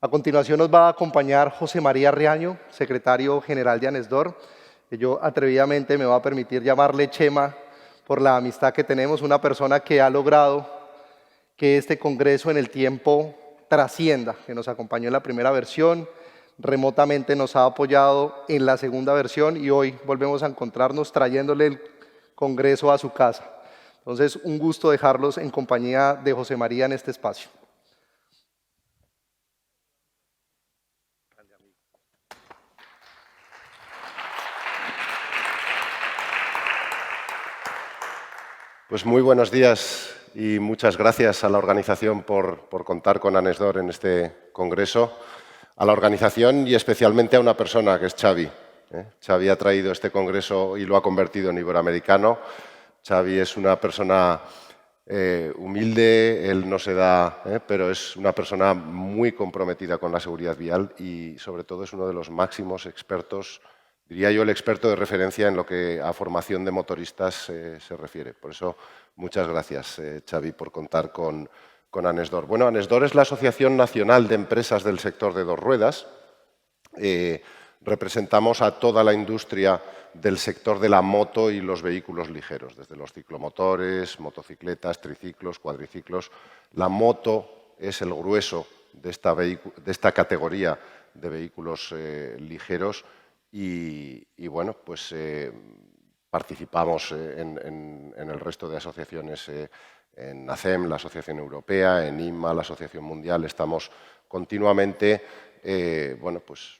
A continuación nos va a acompañar José María Riaño, secretario general de ANESDOR, que yo atrevidamente me va a permitir llamarle Chema por la amistad que tenemos, una persona que ha logrado que este congreso en el tiempo trascienda, que nos acompañó en la primera versión, remotamente nos ha apoyado en la segunda versión y hoy volvemos a encontrarnos trayéndole el congreso a su casa. Entonces, un gusto dejarlos en compañía de José María en este espacio. Pues muy buenos días y muchas gracias a la organización por contar con ANESDOR en este congreso, a la organización y especialmente a una persona que es Xavi. Xavi ha traído este congreso y lo ha convertido en iberoamericano. Xavi es una persona humilde, él no se da, pero es una persona muy comprometida con la seguridad vial y sobre todo es uno de los máximos expertos, diría yo, el experto de referencia en lo que a formación de motoristas se refiere. Por eso, muchas gracias, Xavi, por contar con ANESDOR. Bueno, ANESDOR es la Asociación Nacional de Empresas del Sector de Dos Ruedas. Representamos a toda la industria del sector de la moto y los vehículos ligeros, desde los ciclomotores, motocicletas, triciclos, cuadriciclos. La moto es el grueso de esta categoría de vehículos ligeros y bueno, pues participamos en el resto de asociaciones, en ACEM, la Asociación Europea, en INMA, la Asociación Mundial. Estamos continuamente, bueno, pues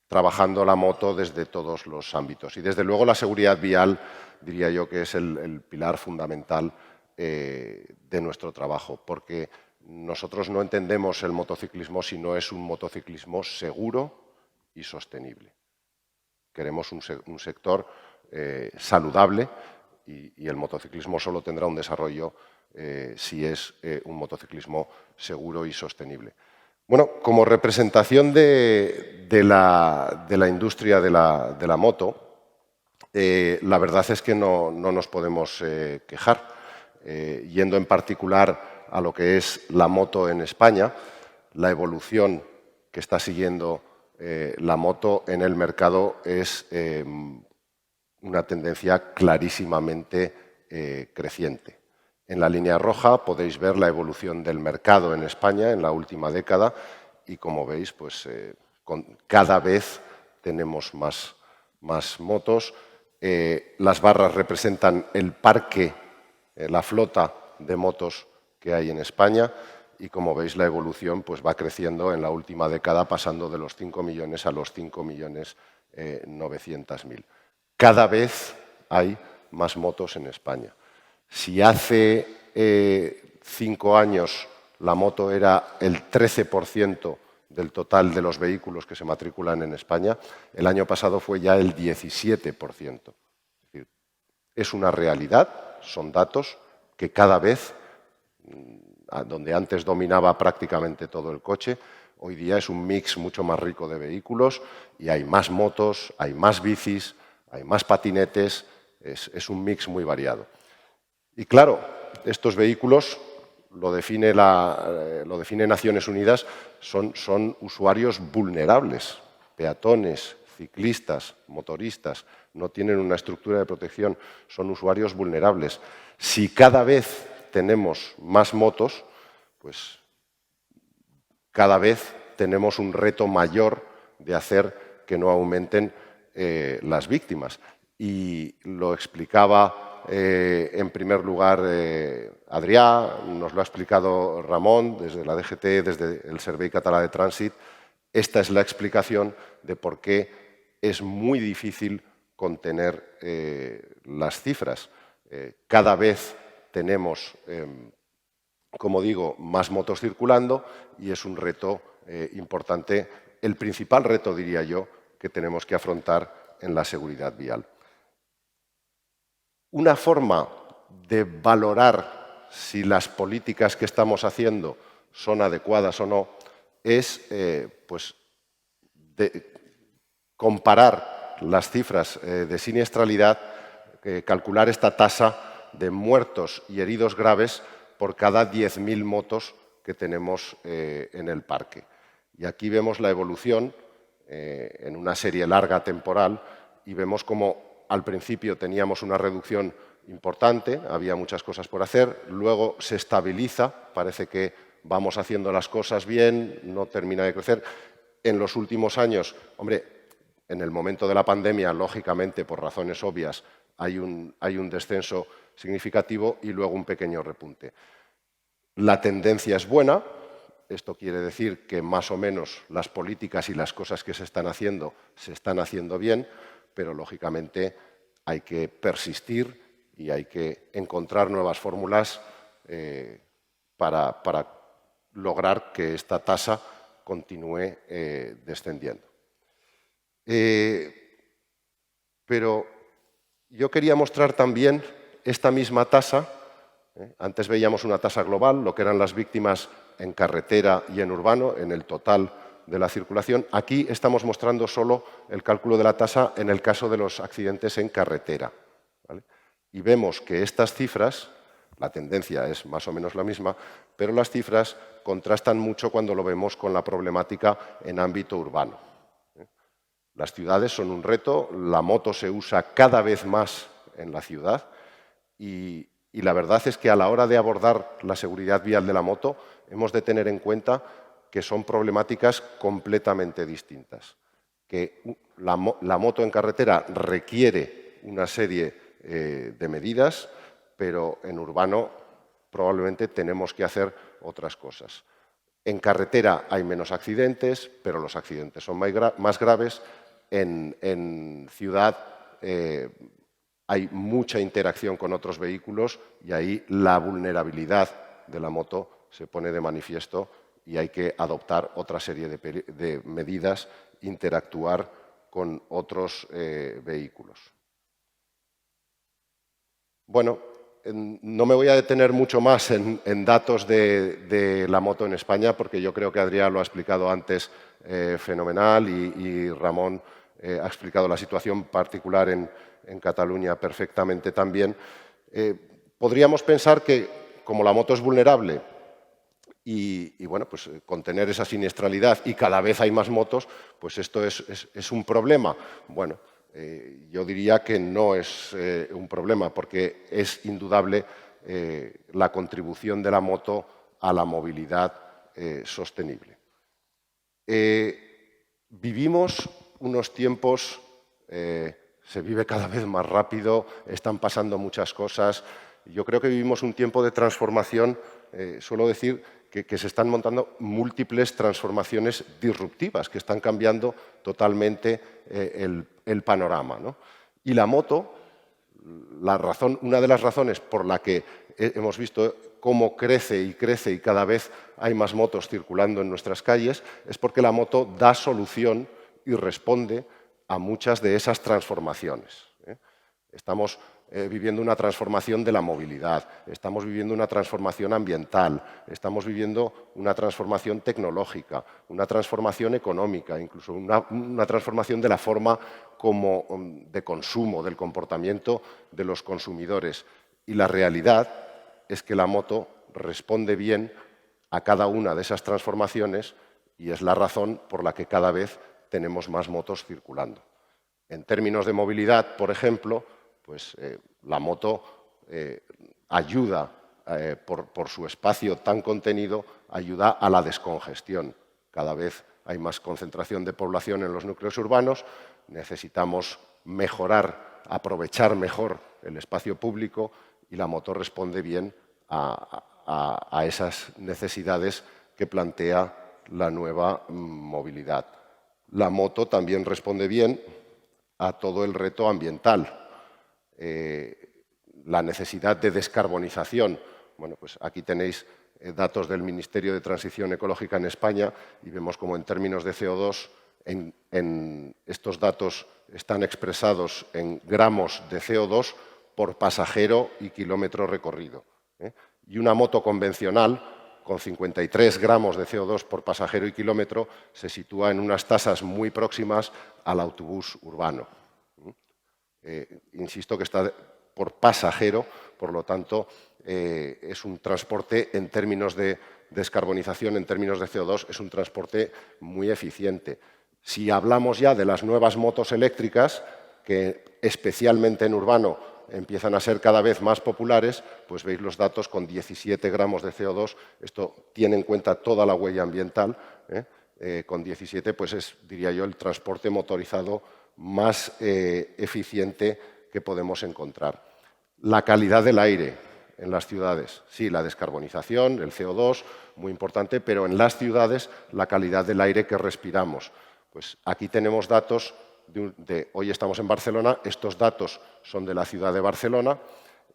trabajando la moto desde todos los ámbitos. Y desde luego la seguridad vial, diría yo que es el pilar fundamental de nuestro trabajo, porque nosotros no entendemos el motociclismo si no es un motociclismo seguro y sostenible. Queremos un sector saludable y el motociclismo solo tendrá un desarrollo si es un motociclismo seguro y sostenible. Bueno, como representación de la industria de la moto, la verdad es que no nos podemos quejar. Yendo en particular a lo que es la moto en España, la evolución que está siguiendo la moto en el mercado es una tendencia clarísimamente creciente. En la línea roja podéis ver la evolución del mercado en España en la última década y, como veis, pues cada vez tenemos más motos. Las barras representan el parque, la flota de motos que hay en España y, como veis, la evolución pues va creciendo en la última década, pasando de los 5 millones a los 5.900.000. Cada vez hay más motos en España. Si hace 5 años la moto era el 13% del total de los vehículos que se matriculan en España, el año pasado fue ya el 17%. Es decir, es una realidad, son datos que cada vez, donde antes dominaba prácticamente todo el coche, hoy día es un mix mucho más rico de vehículos y hay más motos, hay más bicis, hay más patinetes, es un mix muy variado. Y claro, estos vehículos, lo define Naciones Unidas, son usuarios vulnerables, peatones, ciclistas, motoristas, no tienen una estructura de protección, son usuarios vulnerables. Si cada vez tenemos más motos, pues cada vez tenemos un reto mayor de hacer que no aumenten las víctimas. Y lo explicaba en primer lugar Adrián, nos lo ha explicado Ramón desde la DGT, desde el Servei Català de Trànsit. Esta es la explicación de por qué es muy difícil contener las cifras. Cada vez tenemos, como digo, más motos circulando y es un reto importante, el principal reto, diría yo, que tenemos que afrontar en la seguridad vial. Una forma de valorar si las políticas que estamos haciendo son adecuadas o no es pues, comparar las cifras de siniestralidad, calcular esta tasa de muertos y heridos graves por cada 10.000 motos que tenemos en el parque. Y aquí vemos la evolución en una serie larga temporal y vemos como al principio teníamos una reducción importante, había muchas cosas por hacer, luego se estabiliza, parece que vamos haciendo las cosas bien, no termina de crecer. En los últimos años, hombre, en el momento de la pandemia, lógicamente, por razones obvias, hay un descenso significativo y luego un pequeño repunte. La tendencia es buena. Esto quiere decir que más o menos las políticas y las cosas que se están haciendo bien, pero lógicamente hay que persistir y hay que encontrar nuevas fórmulas para lograr que esta tasa continúe descendiendo. Pero yo quería mostrar también esta misma tasa. Antes veíamos una tasa global, lo que eran las víctimas en carretera y en urbano, en el total de la circulación. Aquí estamos mostrando solo el cálculo de la tasa en el caso de los accidentes en carretera, ¿vale? Y vemos que estas cifras, la tendencia es más o menos la misma, pero las cifras contrastan mucho cuando lo vemos con la problemática en ámbito urbano. Las ciudades son un reto, la moto se usa cada vez más en la ciudad y la verdad es que a la hora de abordar la seguridad vial de la moto hemos de tener en cuenta que son problemáticas completamente distintas. Que la moto en carretera requiere una serie de medidas, pero en urbano probablemente tenemos que hacer otras cosas. En carretera hay menos accidentes, pero los accidentes son más graves. En ciudad hay mucha interacción con otros vehículos y ahí la vulnerabilidad de la moto se pone de manifiesto y hay que adoptar otra serie de medidas, interactuar con otros vehículos. Bueno, no me voy a detener mucho más en datos de la moto en España porque yo creo que Adrià lo ha explicado antes fenomenal y Ramón ha explicado la situación particular en Cataluña perfectamente también. Podríamos pensar que, como la moto es vulnerable y bueno, pues contener esa siniestralidad y cada vez hay más motos, pues esto es un problema. Bueno, yo diría que no es un problema porque es indudable la contribución de la moto a la movilidad sostenible. Vivimos unos tiempos, se vive cada vez más rápido, están pasando muchas cosas. Yo creo que vivimos un tiempo de transformación, suelo decir que se están montando múltiples transformaciones disruptivas, que están cambiando totalmente el panorama, ¿no? Y la moto, una de las razones por la que hemos visto cómo crece y cada vez hay más motos circulando en nuestras calles, es porque la moto da solución y responde a muchas de esas transformaciones. Estamos viviendo una transformación de la movilidad, estamos viviendo una transformación ambiental, estamos viviendo una transformación tecnológica, una transformación económica, incluso una transformación de la forma de consumo, del comportamiento de los consumidores. Y la realidad es que la moto responde bien a cada una de esas transformaciones y es la razón por la que cada vez tenemos más motos circulando. En términos de movilidad, por ejemplo, pues la moto ayuda, por su espacio tan contenido, ayuda a la descongestión. Cada vez hay más concentración de población en los núcleos urbanos, necesitamos mejorar, aprovechar mejor el espacio público y la moto responde bien a esas necesidades que plantea la nueva movilidad. La moto también responde bien a todo el reto ambiental. La necesidad de descarbonización. Bueno, pues aquí tenéis datos del Ministerio de Transición Ecológica en España y vemos como en términos de CO2 estos datos están expresados en gramos de CO2 por pasajero y kilómetro recorrido. Y una moto convencional con 53 gramos de CO2 por pasajero y kilómetro se sitúa en unas tasas muy próximas al autobús urbano. Insisto que está por pasajero por lo tanto, es un transporte en términos de descarbonización, en términos de CO2, es un transporte muy eficiente. Si hablamos ya de las nuevas motos eléctricas, que especialmente en urbano empiezan a ser cada vez más populares, pues veis los datos con 17 gramos de CO2. Esto tiene en cuenta toda la huella ambiental. Con 17, pues es, diría yo, el transporte motorizado más eficiente que podemos encontrar. La calidad del aire en las ciudades. Sí, la descarbonización, el CO2, muy importante, pero en las ciudades la calidad del aire que respiramos. Pues aquí tenemos datos hoy estamos en Barcelona, estos datos son de la ciudad de Barcelona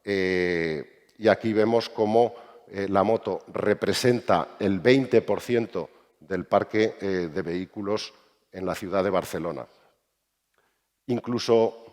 y aquí vemos cómo la moto representa el 20% del parque de vehículos en la ciudad de Barcelona. Incluso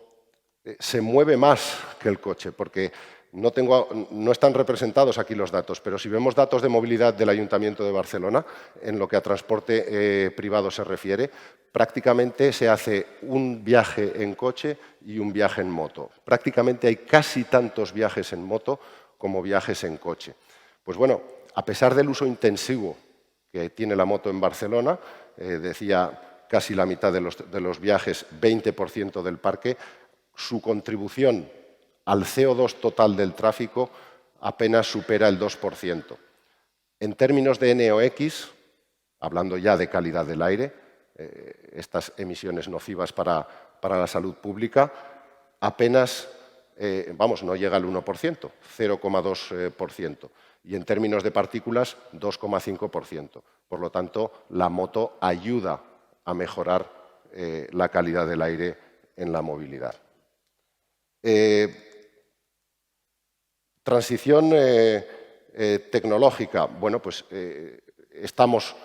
se mueve más que el coche, porque no están representados aquí los datos, pero si vemos datos de movilidad del Ayuntamiento de Barcelona, en lo que a transporte privado se refiere, prácticamente se hace un viaje en coche y un viaje en moto. Prácticamente hay casi tantos viajes en moto como viajes en coche. Pues bueno, a pesar del uso intensivo que tiene la moto en Barcelona, decía casi la mitad de los viajes, 20% del parque, su contribución al CO2 total del tráfico apenas supera el 2%. En términos de NOx, hablando ya de calidad del aire, estas emisiones nocivas para la salud pública, apenas, no llega al 1%, 0,2%. Y en términos de partículas, 2,5%. Por lo tanto, la moto ayuda a mejorar la calidad del aire en la movilidad. Transición tecnológica. Bueno, pues estamos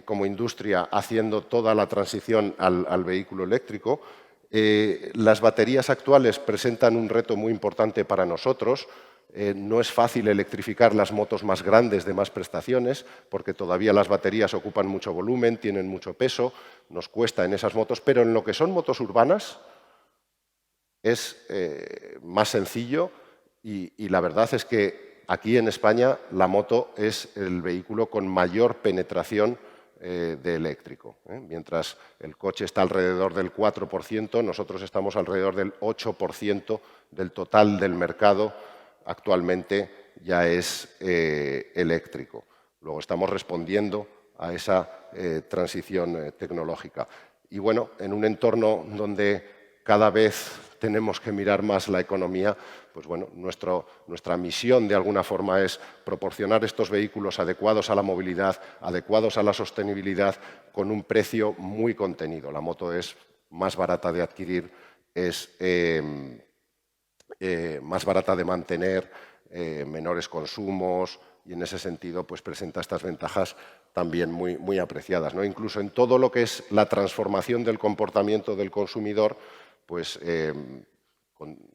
como industria haciendo toda la transición al vehículo eléctrico. Las baterías actuales presentan un reto muy importante para nosotros. No es fácil electrificar las motos más grandes de más prestaciones porque todavía las baterías ocupan mucho volumen, tienen mucho peso, nos cuesta en esas motos, pero en lo que son motos urbanas es más sencillo y la verdad es que aquí en España la moto es el vehículo con mayor penetración de eléctrico. Mientras el coche está alrededor del 4%, nosotros estamos alrededor del 8% del total del mercado actualmente ya es eléctrico. Luego estamos respondiendo a esa transición tecnológica. Y bueno, en un entorno donde cada vez tenemos que mirar más la economía, pues bueno, nuestra misión de alguna forma es proporcionar estos vehículos adecuados a la movilidad, adecuados a la sostenibilidad, con un precio muy contenido. La moto es más barata de adquirir, es más barata de mantener, menores consumos y en ese sentido pues presenta estas ventajas también muy apreciadas, ¿no? Incluso en todo lo que es la transformación del comportamiento del consumidor, pues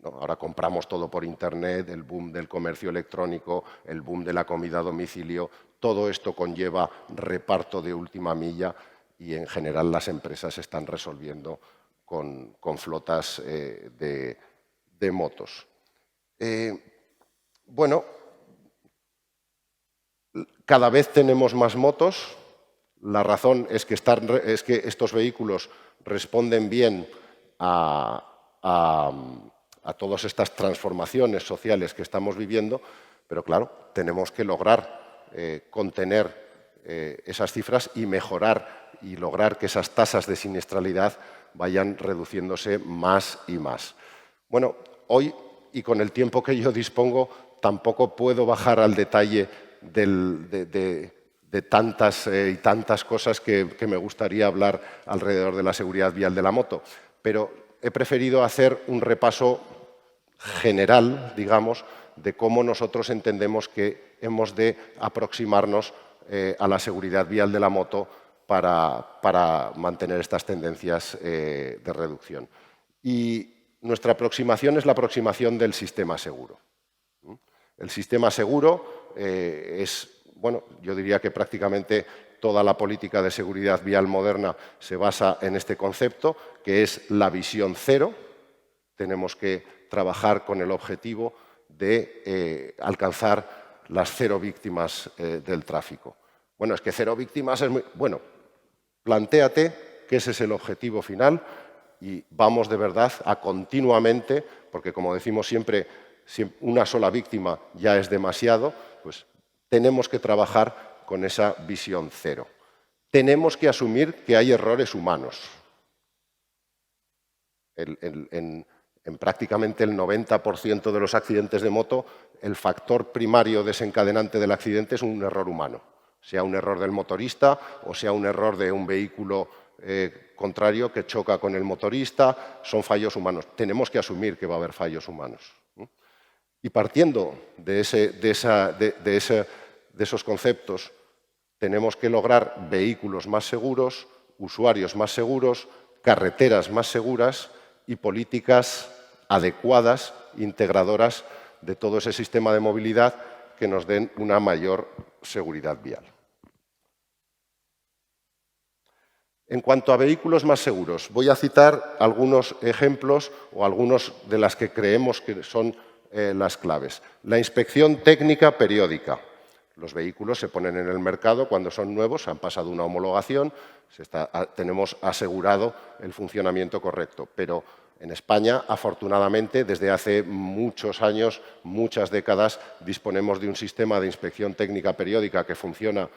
ahora compramos todo por Internet, el boom del comercio electrónico, el boom de la comida a domicilio, todo esto conlleva reparto de última milla y en general las empresas están resolviendo con flotas de motos. Bueno, cada vez tenemos más motos. La razón es que estos vehículos responden bien a todas estas transformaciones sociales que estamos viviendo, pero claro, tenemos que lograr contener esas cifras y mejorar y lograr que esas tasas de siniestralidad vayan reduciéndose más y más. Bueno, hoy, y con el tiempo que yo dispongo, tampoco puedo bajar al detalle de tantas y tantas cosas que me gustaría hablar alrededor de la seguridad vial de la moto, pero he preferido hacer un repaso general, digamos, de cómo nosotros entendemos que hemos de aproximarnos a la seguridad vial de la moto para mantener estas tendencias de reducción. Y nuestra aproximación es la aproximación del sistema seguro. El sistema seguro es, bueno, yo diría que prácticamente toda la política de seguridad vial moderna se basa en este concepto, que es la visión cero. Tenemos que trabajar con el objetivo de alcanzar las 0 víctimas del tráfico. Bueno, es que 0 víctimas es muy... Bueno, plantéate que ese es el objetivo final y vamos de verdad a continuamente, porque como decimos siempre, una sola víctima ya es demasiado, pues tenemos que trabajar con esa visión 0. Tenemos que asumir que hay errores humanos. En prácticamente el 90% de los accidentes de moto, el factor primario desencadenante del accidente es un error humano, sea un error del motorista o sea un error de un vehículo contrario que choca con el motorista, son fallos humanos. Tenemos que asumir que va a haber fallos humanos. Y partiendo de esos conceptos, tenemos que lograr vehículos más seguros, usuarios más seguros, carreteras más seguras y políticas adecuadas, integradoras de todo ese sistema de movilidad que nos den una mayor seguridad vial. En cuanto a vehículos más seguros, voy a citar algunos ejemplos o algunos de las que creemos que son las claves. La inspección técnica periódica. Los vehículos se ponen en el mercado cuando son nuevos, han pasado una homologación, tenemos asegurado el funcionamiento correcto. Pero en España, afortunadamente, desde hace muchos años, muchas décadas, disponemos de un sistema de inspección técnica periódica que funciona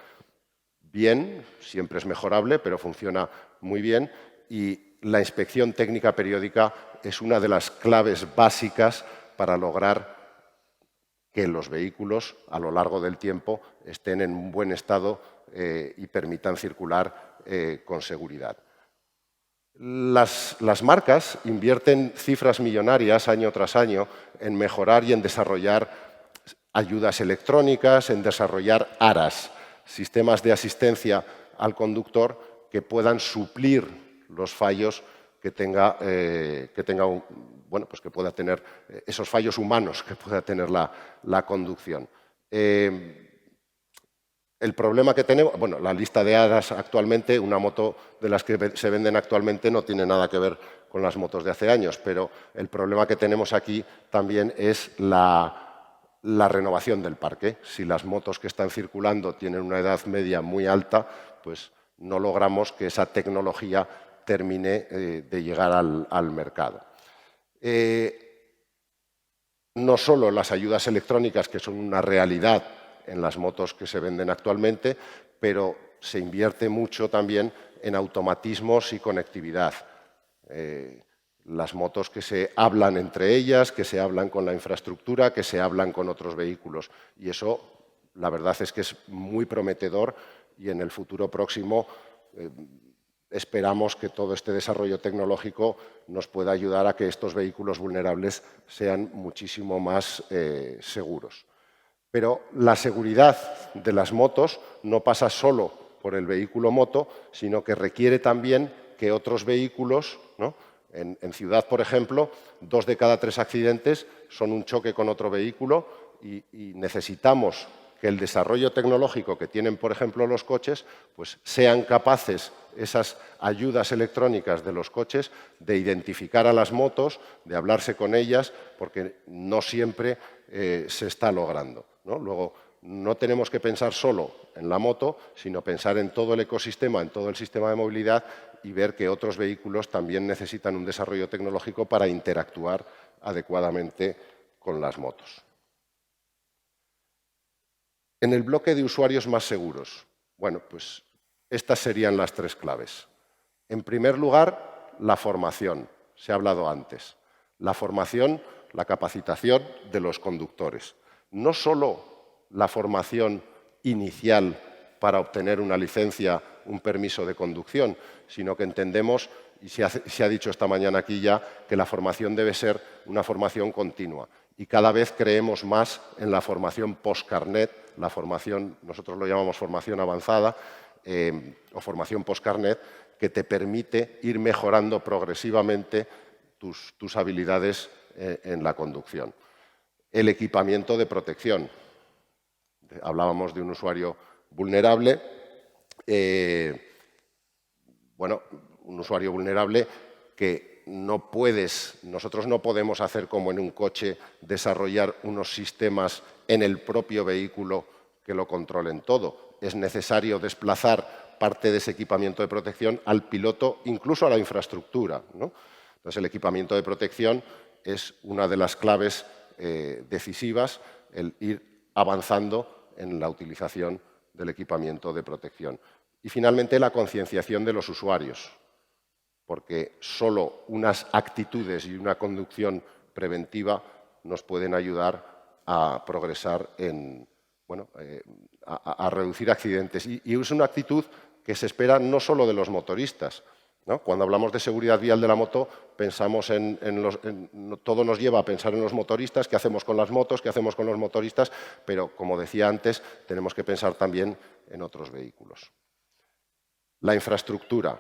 bien, siempre es mejorable, pero funciona muy bien. Y la inspección técnica periódica es una de las claves básicas para lograr que los vehículos a lo largo del tiempo estén en un buen estado y permitan circular con seguridad. Las marcas invierten cifras millonarias año tras año en mejorar y en desarrollar ayudas electrónicas, en desarrollar ARAS, sistemas de asistencia al conductor que puedan suplir los fallos que pueda tener esos fallos humanos que pueda tener la conducción. El problema que tenemos, bueno, la lista de ARAS actualmente, una moto de las que se venden actualmente no tiene nada que ver con las motos de hace años, pero el problema que tenemos aquí también es la renovación del parque. Si las motos que están circulando tienen una edad media muy alta, pues no logramos que esa tecnología termine de llegar al mercado. No solo las ayudas electrónicas, que son una realidad en las motos que se venden actualmente, pero se invierte mucho también en automatismos y conectividad. Las motos que se hablan entre ellas, que se hablan con la infraestructura, que se hablan con otros vehículos. Y eso, la verdad es que es muy prometedor y en el futuro próximo esperamos que todo este desarrollo tecnológico nos pueda ayudar a que estos vehículos vulnerables sean muchísimo más seguros. Pero la seguridad de las motos no pasa solo por el vehículo moto, sino que requiere también que otros vehículos, ¿no? En ciudad, por ejemplo, 2 de cada 3 accidentes son un choque con otro vehículo y necesitamos que el desarrollo tecnológico que tienen, por ejemplo, los coches, pues sean capaces esas ayudas electrónicas de los coches de identificar a las motos, de hablarse con ellas, porque no siempre se está logrando, ¿no? Luego, no tenemos que pensar solo en la moto, sino pensar en todo el ecosistema, en todo el sistema de movilidad y ver que otros vehículos también necesitan un desarrollo tecnológico para interactuar adecuadamente con las motos. En el bloque de usuarios más seguros, bueno, pues estas serían las 3 claves. En primer lugar, la formación, se ha hablado antes. La formación, la capacitación de los conductores. No solo la formación inicial para obtener una licencia, un permiso de conducción, sino que entendemos, y se ha dicho esta mañana aquí ya, que la formación debe ser una formación continua. Y cada vez creemos más en la formación post-carnet, la formación, nosotros lo llamamos formación avanzada o formación post-carnet, que te permite ir mejorando progresivamente tus habilidades en la conducción. El equipamiento de protección. Hablábamos de un usuario vulnerable. Un usuario vulnerable que nosotros no podemos hacer como en un coche, desarrollar unos sistemas en el propio vehículo que lo controlen todo. Es necesario desplazar parte de ese equipamiento de protección al piloto, incluso a la infraestructura, ¿no? Entonces, el equipamiento de protección es una de las claves decisivas, el ir avanzando en la utilización del equipamiento de protección. Y, finalmente, la concienciación de los usuarios, porque solo unas actitudes y una conducción preventiva nos pueden ayudar a progresar a reducir accidentes. Y es una actitud que se espera no solo de los motoristas, ¿no? Cuando hablamos de seguridad vial de la moto, pensamos todo nos lleva a pensar en los motoristas, qué hacemos con las motos, qué hacemos con los motoristas, pero, como decía antes, tenemos que pensar también en otros vehículos. La infraestructura,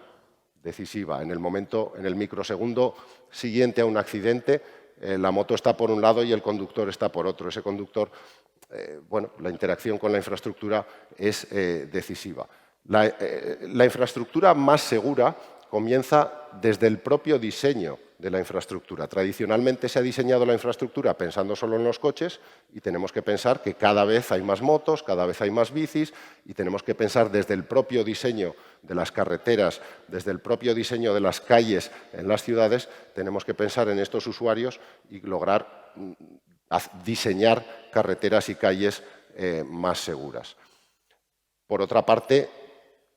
decisiva. En el microsegundo siguiente a un accidente, la moto está por un lado y el conductor está por otro. Ese conductor, la interacción con la infraestructura es decisiva. La infraestructura más segura comienza desde el propio diseño de la infraestructura. Tradicionalmente se ha diseñado la infraestructura pensando solo en los coches y tenemos que pensar que cada vez hay más motos, cada vez hay más bicis y tenemos que pensar desde el propio diseño de las carreteras, desde el propio diseño de las calles en las ciudades, tenemos que pensar en estos usuarios y lograr diseñar carreteras y calles más seguras. Por otra parte,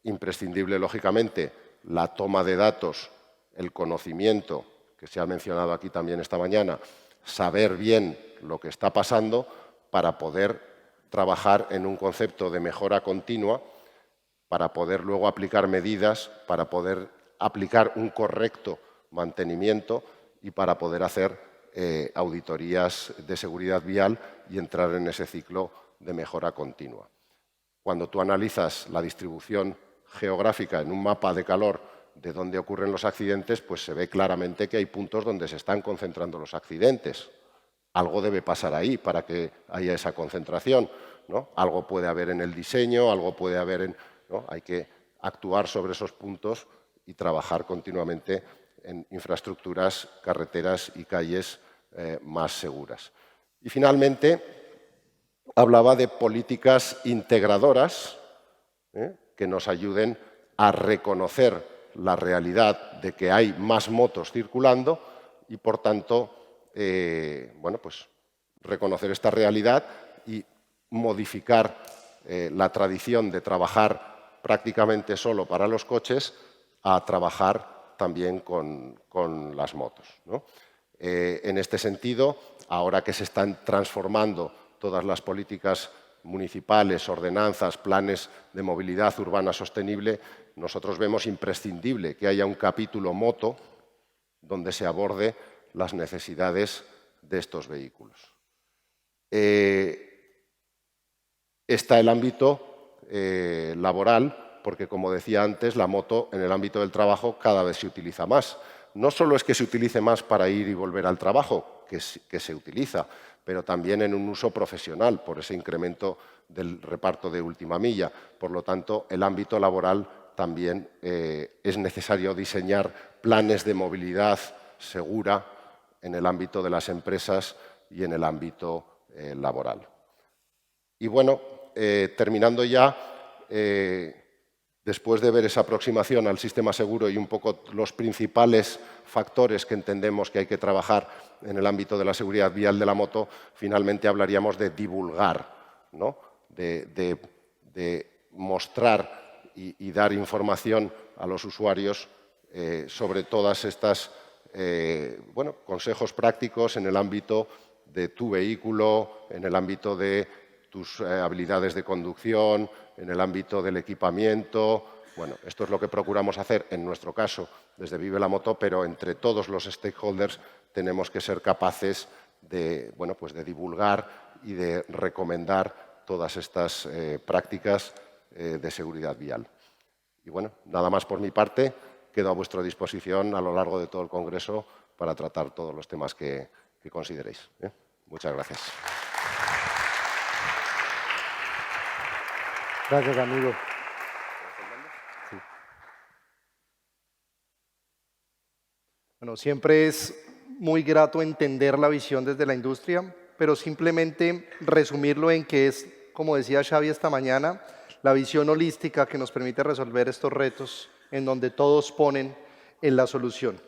imprescindible, lógicamente, la toma de datos, el conocimiento, que se ha mencionado aquí también esta mañana, saber bien lo que está pasando para poder trabajar en un concepto de mejora continua, para poder luego aplicar medidas, para poder aplicar un correcto mantenimiento y para poder hacer auditorías de seguridad vial y entrar en ese ciclo de mejora continua. Cuando tú analizas la distribución geográfica en un mapa de calor de dónde ocurren los accidentes, pues se ve claramente que hay puntos donde se están concentrando los accidentes. Algo debe pasar ahí para que haya esa concentración, ¿no? Algo puede haber en el diseño, algo puede haber ¿no? Hay que actuar sobre esos puntos y trabajar continuamente en infraestructuras, carreteras y calles más seguras. Y, finalmente, hablaba de políticas integradoras que nos ayuden a reconocer la realidad de que hay más motos circulando y, por tanto, reconocer esta realidad y modificar la tradición de trabajar prácticamente solo para los coches a trabajar también con las motos, ¿no? En este sentido, ahora que se están transformando todas las políticas municipales, ordenanzas, planes de movilidad urbana sostenible, nosotros vemos imprescindible que haya un capítulo moto donde se aborde las necesidades de estos vehículos. Está el ámbito laboral, porque, como decía antes, la moto en el ámbito del trabajo cada vez se utiliza más. No solo es que se utilice más para ir y volver al trabajo, que se utiliza, pero también en un uso profesional, por ese incremento del reparto de última milla. Por lo tanto, el ámbito laboral también es necesario diseñar planes de movilidad segura en el ámbito de las empresas y en el ámbito laboral. Y, terminando ya, después de ver esa aproximación al sistema seguro y un poco los principales factores que entendemos que hay que trabajar en el ámbito de la seguridad vial de la moto, finalmente hablaríamos de divulgar, ¿no? de mostrar y dar información a los usuarios sobre todas estas consejos prácticos en el ámbito de tu vehículo, en el ámbito de tus habilidades de conducción, en el ámbito del equipamiento. Esto es lo que procuramos hacer, en nuestro caso, desde Vive la Moto, pero entre todos los stakeholders tenemos que ser capaces de divulgar y de recomendar todas estas prácticas de seguridad vial. Y, nada más por mi parte. Quedo a vuestra disposición a lo largo de todo el Congreso para tratar todos los temas que consideréis. Muchas gracias. Gracias, amigo. Sí. Bueno, siempre es muy grato entender la visión desde la industria, pero simplemente resumirlo en que es, como decía Xavi esta mañana, la visión holística que nos permite resolver estos retos en donde todos ponen en la solución.